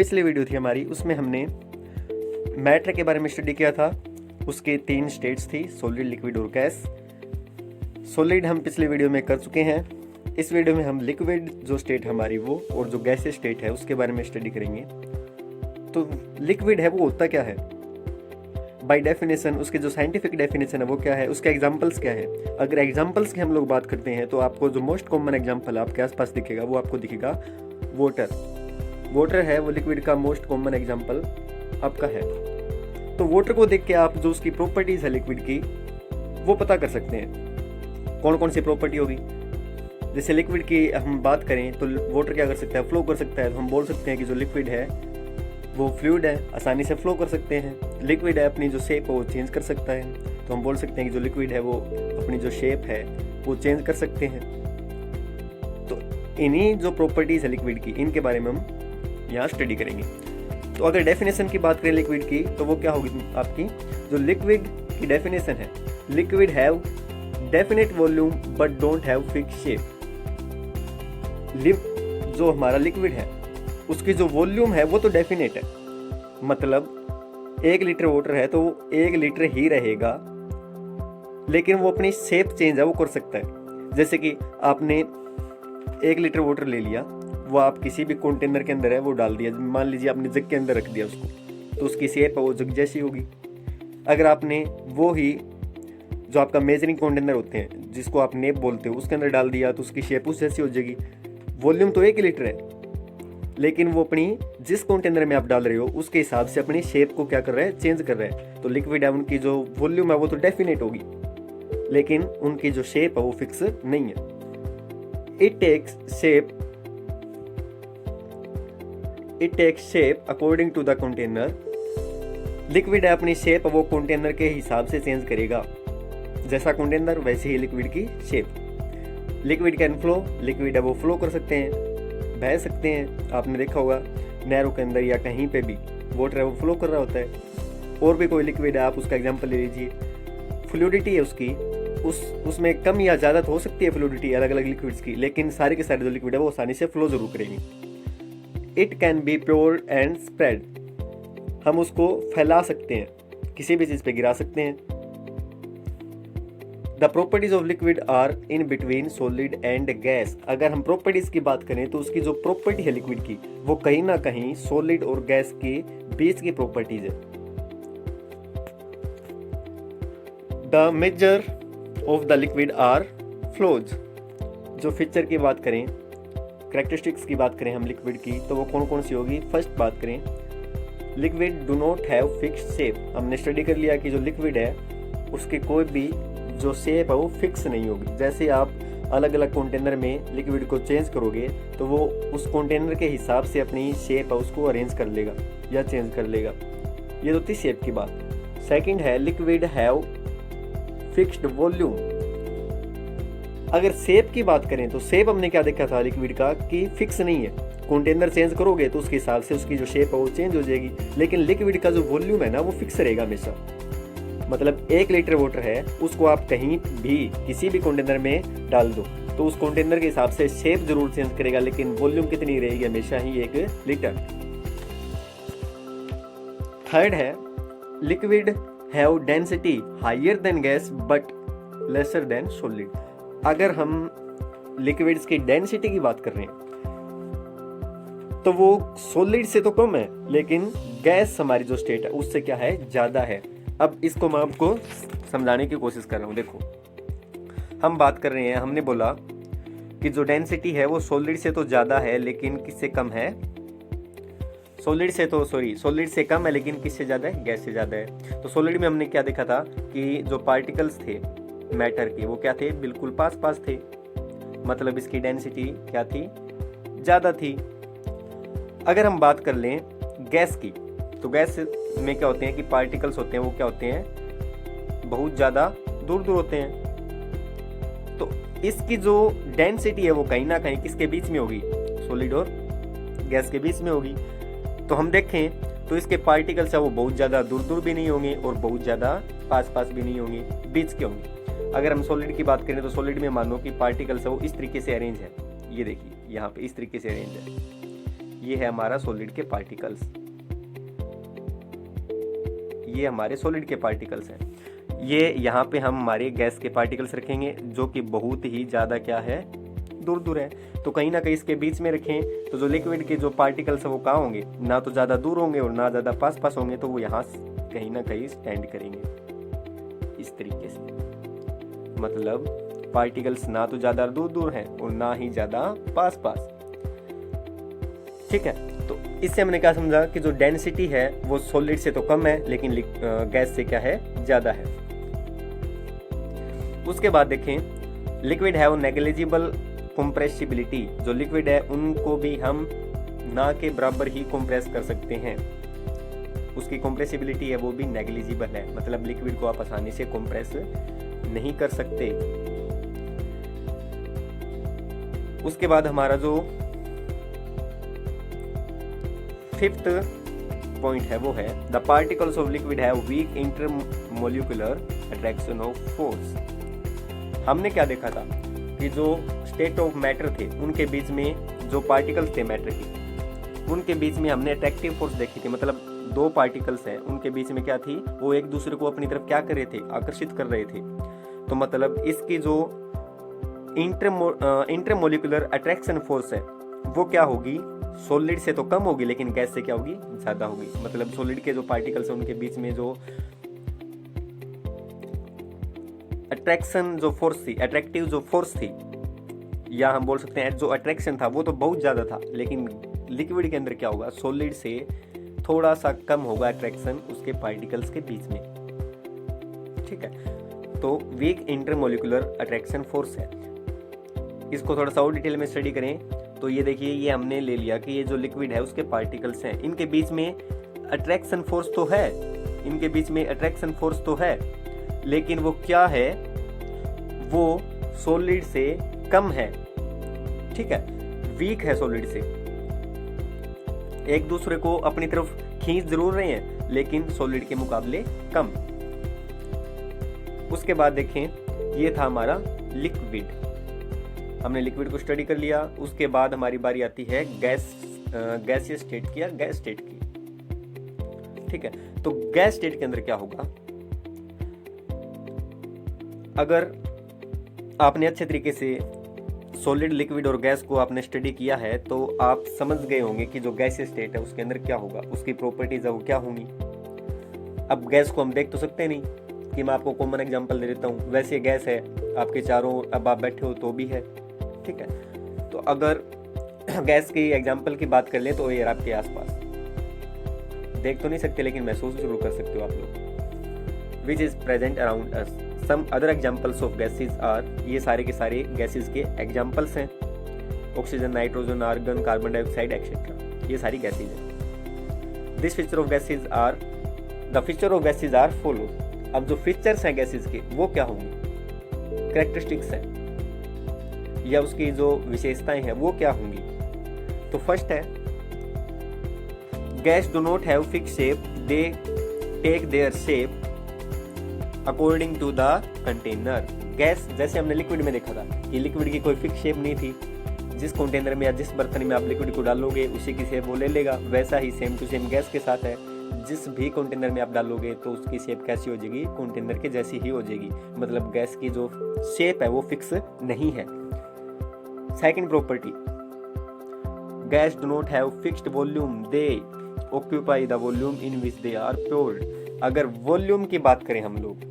पिछली वीडियो थी हमारी, उसमें हमने मैटर के बारे में स्टडी किया था। उसके 3 स्टेट्स थी, सॉलिड, लिक्विड और गैस। सॉलिड हम पिछले वीडियो में कर चुके हैं। इस वीडियो में हम लिक्विड जो स्टेट हमारी वो और जो गैसीय स्टेट है उसके बारे में स्टडी करेंगे। तो लिक्विड है वो होता क्या है बाय डेफिनेशन, उसके जो साइंटिफिक डेफिनेशन है वो क्या है, उसके एग्जांपल्स क्या है। अगर एग्जांपल्स की हम लोग बात करते हैं तो आपको जो मोस्ट कॉमन एग्जांपल आपके आसपास दिखेगा वो आपको दिखेगा वाटर। वाटर है वो लिक्विड का मोस्ट कॉमन एग्जांपल आपका है। तो वाटर को देख के आप जो उसकी प्रॉपर्टीज है लिक्विड की वो पता कर सकते हैं कौन कौन सी प्रॉपर्टी होगी। जैसे लिक्विड की हम बात करें तो वाटर क्या कर सकता है, फ्लो कर सकता है। तो हम बोल सकते हैं कि जो लिक्विड है वो फ्लूइड है, आसानी से फ्लो कर सकते हैं। लिक्विड है अपनी जो शेप है वो चेंज कर सकता है। तो हम बोल सकते हैं कि जो लिक्विड है वो अपनी जो शेप है वो चेंज कर सकते हैं। तो इन्हीं जो प्रॉपर्टीज है लिक्विड की, इनके बारे में हम यहाँ स्टडी करेंगे। तो अगर डेफिनेशन की बात करें लिक्विड की तो वो क्या होगी आपकी, जो लिक्विड की डेफिनेशन है, liquid have definite volume but don't have fix shape. जो हमारा लिक्विड है उसकी जो वॉल्यूम है वो तो डेफिनेट है, मतलब 1 लीटर वाटर है तो वो 1 लीटर ही रहेगा, लेकिन वो अपनी शेप चेंज है वो कर सकता है। जैसे कि आपने 1 लीटर वाटर ले लिया, वो आप किसी भी कंटेनर के अंदर है वो डाल दिया, मान लीजिए आपने जग के अंदर रख दिया उसको, तो उसकी शेप है वो जग जैसी होगी। अगर आपने वो ही जो आपका मेजरिंग कंटेनर होते हैं जिसको आप नेप बोलते हो उसके अंदर डाल दिया तो उसकी शेप उस जैसी हो जाएगी। वॉल्यूम तो 1 लीटर है, लेकिन वो अपनी जिस कंटेनर में आप डाल रहे हो उसके हिसाब से अपनी शेप को क्या कर रहा है, चेंज कर रहा है। तो लिक्विड है उनकी जो वॉल्यूम है वो तो डेफिनेट होगी, लेकिन उनकी जो शेप है वो फिक्स नहीं है। It takes shape according to the container. Liquid है अपनी शेप वो कंटेनर के हिसाब से चेंज करेगा, जैसा कंटेनर वैसे ही लिक्विड की shape. Liquid can flow, liquid है वो फ्लो कर सकते हैं, बह सकते हैं। आपने देखा होगा नहरों के अंदर या कहीं पे भी वाटर है वो फ्लो कर रहा होता है। और भी कोई लिक्विड है, आप उसका एग्जांपल ले लीजिए। फ्लूइडिटी है उसकी, उसमें कम या ज़्यादा तो हो सकती है फ्लूइडिटी अलग अलग लिक्विड्स की, लेकिन सारे के सारे जो लिक्विड है वो आसानी से फ्लो जरूर करेंगे। It can be pure and spread, हम उसको फैला सकते हैं, किसी भी चीज़ पे गिरा सकते हैं। The properties of liquid are in between solid and gas. अगर हम प्रॉपर्टीज की बात करें तो उसकी जो प्रॉपर्टी है लिक्विड की वो कहीं ना कहीं सॉलिड और गैस के बीच की प्रॉपर्टीज है। The major of the liquid are flows. जो फीचर की बात करें, कैरेक्टरिस्टिक्स की बात करें हम लिक्विड की तो वो कौन कौन सी होगी। फर्स्ट बात करें, liquid do not have fixed shape. हमने स्टडी कर लिया कि जो लिक्विड है उसकी कोई भी जो शेप है वो फिक्स नहीं होगी। जैसे आप अलग अलग कंटेनर में लिक्विड को चेंज करोगे तो वो उस कंटेनर के हिसाब से अपनी शेप है उसको अरेंज कर लेगा या चेंज कर लेगा। ये तो थी शेप की बात। सेकंड है लिक्विड हैव फिक्स्ड वॉल्यूम। अगर शेप की बात करें तो शेप हमने क्या देखा था लिक्विड का कि फिक्स नहीं है, कंटेनर चेंज करोगे तो उसके हिसाब से उसकी जो शेप है वो चेंज हो जाएगी। लेकिन लिक्विड का जो वॉल्यूम है ना वो फिक्स रहेगा हमेशा। मतलब 1 लीटर वाटर है, उसको आप कहीं भी किसी भी कंटेनर में डाल दो तो उस कंटेनर के हिसाब से शेप जरूर चेंज करेगा, लेकिन वॉल्यूम कितनी रहेगी, हमेशा ही 1 लीटर। थर्ड है liquid have density higher than gas but lesser than solid. अगर हम लिक्विड्स की डेंसिटी की बात कर रहे हैं तो वो सॉलिड से तो कम है, लेकिन गैस हमारी जो स्टेट है उससे क्या है, ज्यादा है। अब इसको मैं आपको समझाने की कोशिश कर रहा हूँ। देखो हम बात कर रहे हैं, हमने बोला कि जो डेंसिटी है वो सॉलिड से तो ज़्यादा है लेकिन किससे कम है, सॉलिड से कम है लेकिन किससे ज़्यादा है, गैस से ज़्यादा है। तो सॉलिड में हमने क्या देखा था कि जो पार्टिकल्स थे मैटर के वो क्या थे, बिल्कुल पास पास थे, मतलब इसकी डेंसिटी क्या थी, ज़्यादा थी। अगर हम बात कर लें गैस की तो गैस में क्या होते हैं कि पार्टिकल्स होते हैं वो क्या होते हैं, बहुत ज़्यादा दूर दूर होते हैं। तो इसकी जो डेंसिटी है वो कहीं ना कहीं किसके बीच में होगी, सॉलिड और गैस के बीच में होगी। तो हम देखें तो इसके पार्टिकल्स है वो बहुत ज़्यादा दूर दूर भी नहीं होंगे और बहुत ज़्यादा पास पास भी नहीं होंगे, बीच के होंगे। अगर हम सॉलिड की बात करें तो सॉलिड में मानो कि पार्टिकल्स है वो इस तरीके से अरेंज है, ये देखिए यहाँ पे इस तरीके से अरेंज है। ये है हमारा सॉलिड के पार्टिकल्स, ये हमारे सॉलिड के पार्टिकल्स हैं। ये यहाँ पे हम हमारे गैस के पार्टिकल्स रखेंगे जो कि बहुत ही ज़्यादा क्या है, दूर दूर है। तो कहीं ना कहीं इसके बीच में रखें तो जो लिक्विड के जो पार्टिकल्स है वो कहाँ होंगे, ना तो ज़्यादा दूर होंगे और ना ज़्यादा पास पास होंगे, तो वो यहाँ कहीं ना कहीं स्टैंड करेंगे इस तरीके से। मतलब पार्टिकल्स ना तो ज़्यादा दूर दूर हैं और ना ही ज़्यादा पास पास। ठीक है, तो इससे हमने क्या समझा कि जो डेंसिटी है वो सॉलिड से तो कम है लेकिन गैस से क्या है, ज़्यादा है। उसके बाद देखें लिक्विड है वो नेग्लिजिबल कंप्रेसिबिलिटी, जो लिक्विड है उनको भी हम ना के बराबर ही कंप्रेस कर सकते हैं। उसकी कंप्रेसिबिलिटी है वो भी नेग्लिजिबल है, मतलब लिक्विड को आप आसानी से कंप्रेस नहीं कर सकते। उसके बाद हमारा जो 5th पॉइंट है वो है the particles of liquid have week intermolecular attraction of force. हमने क्या देखा था कि जो स्टेट ऑफ मैटर थे उनके बीच में जो पार्टिकल्स थे मैटर के, उनके बीच में हमने अट्रैक्टिव फोर्स देखी थी। मतलब दो पार्टिकल्स हैं उनके बीच में क्या थी, वो एक दूसरे को अपनी तरफ क्या कर रहे थे, आकर्षित कर रहे थे। तो मतलब इसकी जो इंटरमोलिकुलर अट्रैक्शन फोर्स है वो क्या होगी, सॉलिड से तो कम होगी लेकिन गैस से क्या होगी, ज्यादा होगी। मतलब सॉलिड के जो पार्टिकल्स हैं उनके बीच में जो अट्रैक्शन जो फोर्स थी, अट्रैक्टिव जो फोर्स थी, या हम बोल सकते हैं जो अट्रैक्शन था वो तो बहुत ज्यादा था, लेकिन लिक्विड के अंदर क्या होगा, सॉलिड से थोड़ा सा कम होगा अट्रैक्शन उसके पार्टिकल्स के बीच में। ठीक है, तो वीक इंटरमोलिकुलर अट्रैक्शन फोर्स है। इसको थोड़ा सा और डिटेल में स्टडी करें तो ये देखिए, ये हमने ले लिया कि ये जो लिक्विड है उसके पार्टिकल्स हैं, इनके बीच में अट्रैक्शन फोर्स तो है, इनके बीच में अट्रैक्शन फोर्स तो है, लेकिन वो क्या है, वो सॉलिड से कम है। ठीक है, वीक है सॉलिड से। एक दूसरे को अपनी तरफ खींच जरूर रहे हैं लेकिन सॉलिड के मुकाबले कम। उसके बाद देखें, ये था हमारा लिक्विड। हमने लिक्विड को स्टडी कर लिया। उसके बाद हमारी बारी आती है गैसीय स्टेट की या गैस स्टेट की। ठीक है, तो गैस स्टेट के अंदर क्या होगा, अगर आपने अच्छे तरीके से सॉलिड, लिक्विड और गैस को आपने स्टडी किया है तो आप समझ गए होंगे कि जो गैसीय स्टेट है उसके अंदर क्या होगा, उसकी प्रॉपर्टीज है वो क्या होंगी। अब गैस को हम देख तो सकते नहीं, कि मैं आपको कॉमन एग्जांपल दे देता हूँ। वैसे गैस है आपके चारों, अब आप बैठे हो तो भी है। ठीक है, तो अगर गैस की एग्जांपल की बात कर ले तो एयर आपके आसपास, देख तो नहीं सकते लेकिन महसूस जरूर कर सकते हो आप लोग। Which is present around us. Some other examples of gases are, ये सारे के सारे गैसेज के एग्जांपल्स हैं। Oxygen, nitrogen, argon, carbon dioxide etcetera, ये सारी गैसेज हैं। This feature of gases are, the feature of gases are follow. अब जो फीचर्स हैं गैसेज के वो क्या होंगे, कैरेक्टरिस्टिक्स हैं या उसकी जो विशेषताएं हैं वो क्या होंगी। तो फर्स्ट है, gas do not have fix shape, they take their shape according to the container. Gas, जैसे हमने लिक्विड में देखा था कि लिक्विड की कोई फिक्स शेप नहीं थी, जिस कंटेनर में या जिस बर्तन में आप लिक्विड को डालोगे उसी की शेप वो ले लेगा। वैसा ही सेम टू सेम गैस के साथ है, जिस भी कंटेनर में आप डालोगे तो उसकी शेप कैसी हो जाएगी, कंटेनर के जैसी ही हो जाएगी। मतलब गैस की जो शेप है वो फिक्स नहीं है। Second property, gas do not have fixed volume, they occupy the volume in which they are poured. अगर वॉल्यूम की बात करें हम लोग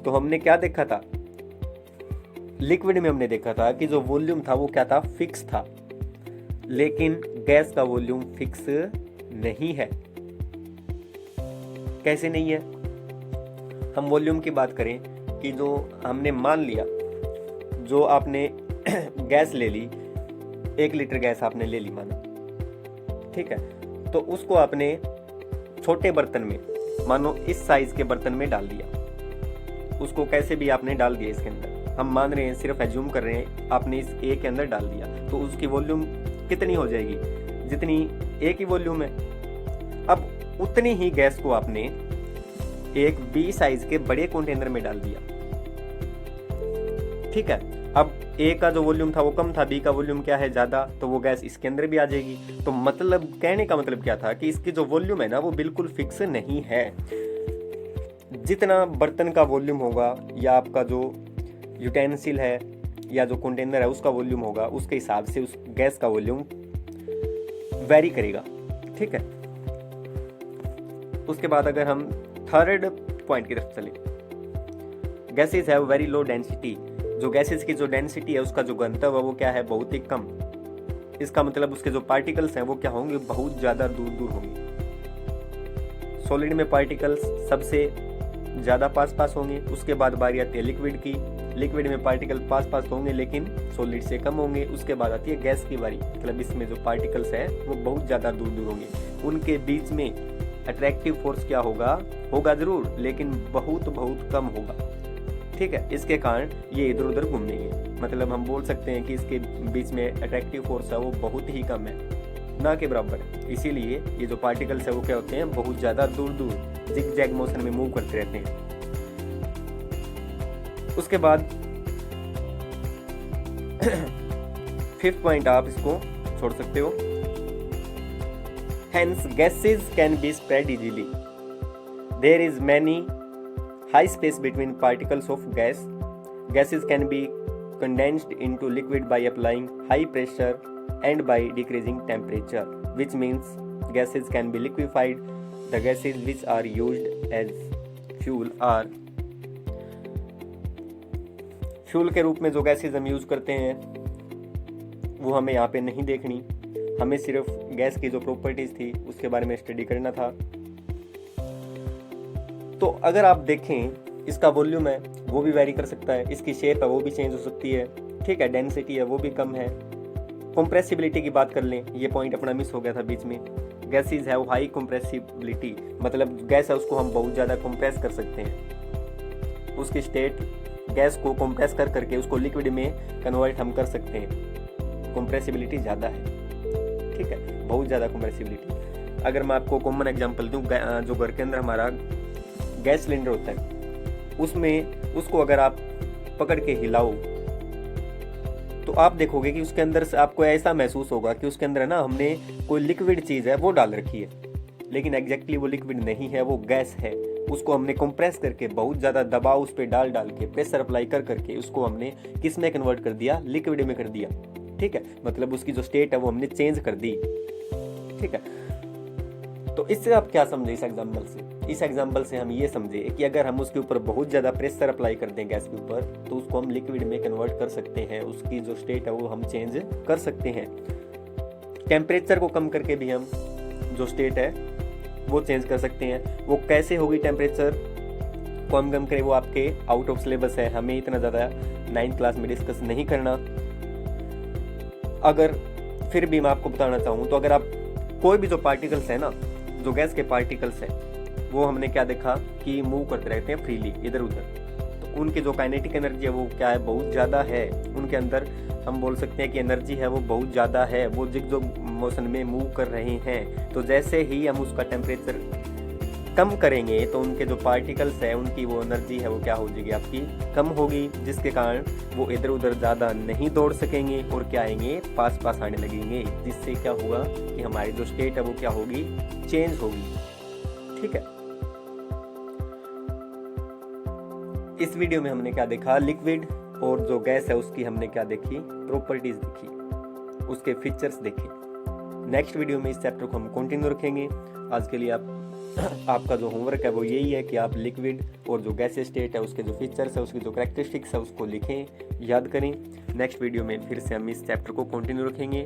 तो हमने क्या देखा था, लिक्विड में हमने देखा था कि जो वॉल्यूम था वो क्या था, फिक्स था, लेकिन गैस का वॉल्यूम फिक्स नहीं है। कैसे नहीं है, हम वॉल्यूम की बात करें कि जो हमने मान लिया, जो आपने गैस ले ली, 1 लीटर गैस आपने ले ली माना, ठीक है, तो उसको आपने छोटे बर्तन में, मानो इस साइज के बर्तन में डाल दिया, उसको कैसे भी आपने डाल दिया इसके अंदर, हम मान रहे हैं, सिर्फ एज्यूम कर रहे हैं, आपने इस ए के अंदर डाल दिया तो उसकी वॉल्यूम कितनी हो जाएगी, जितनी ए की वॉल्यूम है। अब उतनी ही गैस को आपने एक बी साइज के बड़े कंटेनर में डाल दिया, ठीक है। अब ए का जो वॉल्यूम था वो कम था, बी का वॉल्यूम क्या है ज़्यादा, तो वो गैस इसके अंदर भी आ जाएगी। तो मतलब कहने का मतलब क्या था कि इसकी जो वॉल्यूम है ना वो बिल्कुल फिक्स नहीं है। जितना बर्तन का वॉल्यूम होगा या आपका जो यूटेंसिल है या जो कंटेनर है उसका वॉल्यूम होगा, उसके हिसाब से उस गैस का वॉल्यूम वेरी करेगा। ठीक है, उसके बाद अगर हम थर्ड पॉइंट की तरफ चले, gases have very low density. जो गैसेज की जो डेंसिटी है उसका जो घनत्व है वो क्या है, बहुत ही कम। इसका मतलब उसके जो पार्टिकल्स हैं वो क्या होंगे, बहुत ज़्यादा दूर दूर होंगे। सॉलिड में पार्टिकल्स सबसे ज़्यादा पास पास होंगे, उसके बाद बारी आती है लिक्विड की। लिक्विड में पार्टिकल पास पास होंगे लेकिन सॉलिड से कम होंगे। उसके बाद आती है गैस की बारी, मतलब इसमें जो पार्टिकल्स है वो बहुत ज़्यादा दूर दूर होंगे। उनके बीच में अट्रैक्टिव फोर्स क्या होगा, होगा जरूर लेकिन बहुत बहुत कम होगा। ठीक है, इसके कारण ये इधर उधर घूमेंगे। मतलब हम बोल सकते हैं कि इसके बीच में अट्रैक्टिव फोर्स है वो बहुत ही कम है, ना के बराबर। इसीलिए ये जो पार्टिकल्स है वो क्या होते हैं, बहुत ज़्यादा दूर दूर जिग-जैग मोशन में मूव करते रहते हैं। उसके बाद फिफ्थ पॉइंट आप इसको छोड़ सकते हो। Hence, gases can be spread easily. There is many high space between particles of gas. Gases can be condensed into liquid by applying high pressure and by decreasing temperature, which means gases can be liquefied. The gases which are used as fuel are fuel के रूप में जो gases हम use करते हैं वो हमें यहाँ पे नहीं देखनी, हमें सिर्फ गैस की जो प्रॉपर्टीज थी उसके बारे में स्टडी करना था। तो अगर आप देखें इसका वॉल्यूम है वो भी वेरी कर सकता है, इसकी शेप है वो भी चेंज हो सकती है। ठीक है, डेंसिटी है वो भी कम है। कंप्रेसिबिलिटी की बात कर लें, ये पॉइंट अपना मिस हो गया था बीच में। गैसेज हैव हाई कंप्रेसिबिलिटी, मतलब गैस है उसको हम बहुत ज़्यादा कंप्रेस कर सकते हैं। उसकी स्टेट गैस को कंप्रेस कर करके उसको लिक्विड में कन्वर्ट हम कर सकते हैं। कंप्रेसिबिलिटी ज़्यादा है। ठीक है, बहुत ज़्यादा कंप्रेसिबिलिटी। अगर मैं आपको कॉमन एग्जांपल दूं, जो घर के अंदर हमारा गैस सिलेंडर होता है उसमें उसको अगर आप पकड़ के हिलाओ तो आप देखोगे कि उसके अंदर से आपको ऐसा महसूस होगा कि उसके अंदर ना हमने कोई लिक्विड चीज़ है वो डाल रखी है, लेकिन एग्जैक्टली वो लिक्विड नहीं है, वो गैस है। उसको हमने कंप्रेस करके बहुत ज़्यादा दबाव उस पर डाल के प्रेशर अप्लाई कर करके उसको हमने किस में कन्वर्ट कर दिया, लिक्विड में कर दिया। ठीक है, मतलब उसकी जो स्टेट है वो हमने चेंज कर दी। ठीक है, तो इससे आप क्या समझे इस एग्जाम्पल से? इस एग्जाम्पल से हम ये समझे कि अगर हम उसके ऊपर बहुत ज़्यादा प्रेशर अप्लाई कर दें गैस के ऊपर तो उसको हम लिक्विड में कन्वर्ट कर सकते हैं, उसकी जो स्टेट है वो हम चेंज कर सकते हैं। टेम्परेचर को कम करके भी हम जो स्टेट है वो चेंज कर सकते हैं। वो कैसे होगी टेम्परेचर को हम कम करें, वो आपके आउट ऑफ सिलेबस है, हमें इतना ज़्यादा 9th क्लास में डिस्कस नहीं करना। अगर फिर भी मैं आपको बताना चाहूँ तो अगर आप कोई भी जो पार्टिकल्स है ना, जो गैस के पार्टिकल्स हैं, वो हमने क्या देखा कि मूव करते रहते हैं फ्रीली इधर उधर, तो उनकी जो काइनेटिक एनर्जी है वो क्या है, बहुत ज़्यादा है। उनके अंदर हम बोल सकते हैं कि एनर्जी है वो बहुत ज़्यादा है, वो जो मोशन में मूव कर रहे हैं। तो जैसे ही हम उसका टेम्परेचर कम करेंगे तो उनके जो पार्टिकल्स है उनकी वो एनर्जी है वो क्या हो जाएगी, आपकी कम होगी, जिसके कारण वो इधर उधर ज़्यादा नहीं दौड़ सकेंगे और क्या आएंगे, पास पास आने लगेंगे, जिससे क्या होगा कि हमारी जो स्टेट है वो क्या होगी, चेंज होगी। ठीक है, इस वीडियो में हमने क्या देखा, लिक्विड और जो गैस है उसकी हमने क्या देखी, प्रॉपर्टीज देखी, उसके फीचर्स देखे। नेक्स्ट वीडियो में इस चैप्टर को हम कंटिन्यू रखेंगे। आज के लिए आपका जो होमवर्क है वो यही है कि आप लिक्विड और जो गैस स्टेट है उसके जो फीचर्स है, उसकी जो कैरेक्टरिस्टिक्स है उसको लिखें, याद करें। नेक्स्ट वीडियो में फिर से हम इस चैप्टर को कंटिन्यू रखेंगे।